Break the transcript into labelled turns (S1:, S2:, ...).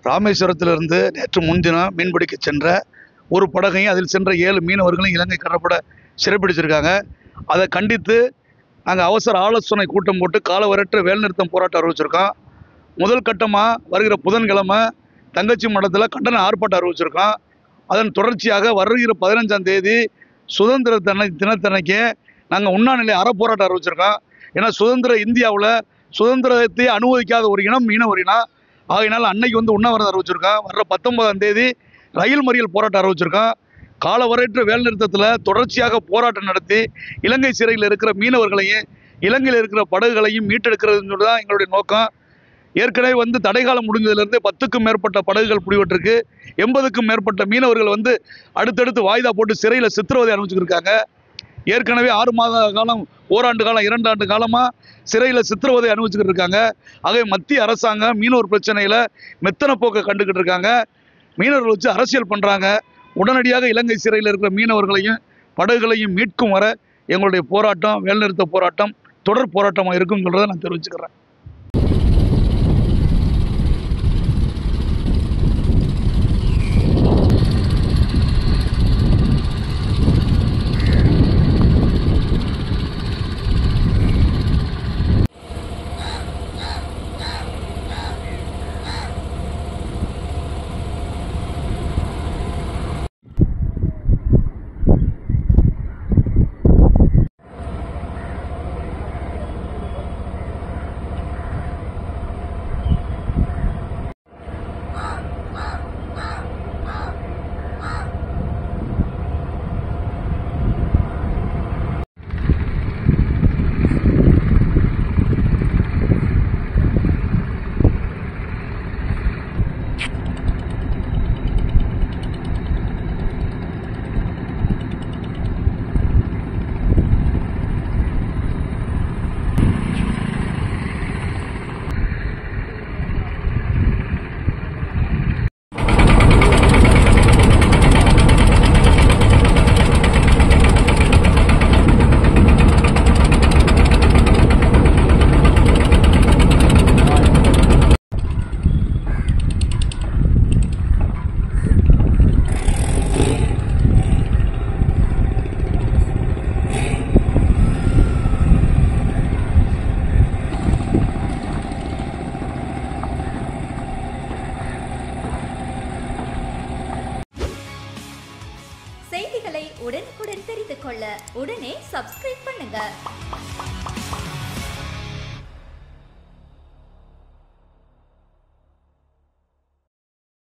S1: ராமேஸ்வரத்திலிருந்து நேற்று முன்தினம் மீன்பிடிக்க சென்ற ஒரு படகையும் அதில் சென்ற 7 மீனவர்களையும் இலங்கை கடற்படை சிறைப்பிடிச்சிருக்காங்க. அதை கண்டித்து நாங்கள் அவசர ஆலோசனை கூட்டம் போட்டு காலவரற்ற வேலைநிறுத்தம் போராட்டம் அறிவிச்சிருக்கோம். முதல் கட்டமாக வருகிற புதன்கிழமை தங்கச்சி மடத்தில் கண்டன ஆர்ப்பாட்டம் அறிவிச்சிருக்கோம். அதன் தொடர்ச்சியாக வருகிற 15ஆம் தேதி சுதந்திர தினத்தன்னைக்கு நாங்கள் உண்ணாநிலை அறப்போராட்டம் அறிவிச்சிருக்கோம். ஏன்னா சுதந்திர இந்தியாவில் சுதந்திரத்தை அனுமதிக்காத ஒரு இனம் மீனவர் இனம். ஆகையினால் அன்னைக்கு உண்ணாவிரதம் அறிவிச்சிருக்கோம். வர்ற 19ஆம் தேதி ரயில் மறியல் போராட்டம் அறிவிச்சிருக்கோம். காலவரையற்ற வேலைநிறுத்தத்தில் தொடர்ச்சியாக போராட்டம் நடத்தி இலங்கை சிறையில் இருக்கிற மீனவர்களையும் இலங்கையில் இருக்கிற படகுகளையும் மீட்டெடுக்கிறதுன்னு தான் எங்களுடைய நோக்கம். ஏற்கனவே தடைக்காலம் முடிஞ்சதுலேருந்து 10க்கும் மேற்பட்ட படகுகள் பிடிபட்டிருக்கு. 80க்கும் மேற்பட்ட மீனவர்கள் அடுத்தடுத்து வாய்தா போட்டு சிறையில் சித்திரவதை அனுபவிச்சுருக்காங்க. ஏற்கனவே 6 மாத காலம், ஓராண்டு காலம், 2 ஆண்டு காலமாக சிறையில் சித்திரவதை அனுபவிச்சுக்கிட்டு இருக்காங்க. ஆகவே மத்திய அரசாங்கம் மீனவர் பிரச்சனையில் மெத்தன போக்கை கண்டுக்கிட்டு இருக்காங்க. மீனவர்கள் வச்சு அரசியல் பண்ணுறாங்க. உடனடியாக இலங்கை சிறையில் இருக்கிற மீனவர்களையும் படகுகளையும் மீட்கும் வர எங்களுடைய போராட்டம், வேலைநிறுத்த போராட்டம் தொடர் போராட்டமாக இருக்கும்னு சொல்கிறத நான் தெரிவிச்சுக்கிறேன்.
S2: செய்திகளை உடனுக்குடன் தெரிந்து கொள்ள உடனே சப்ஸ்கிரைப் பண்ணுங்க.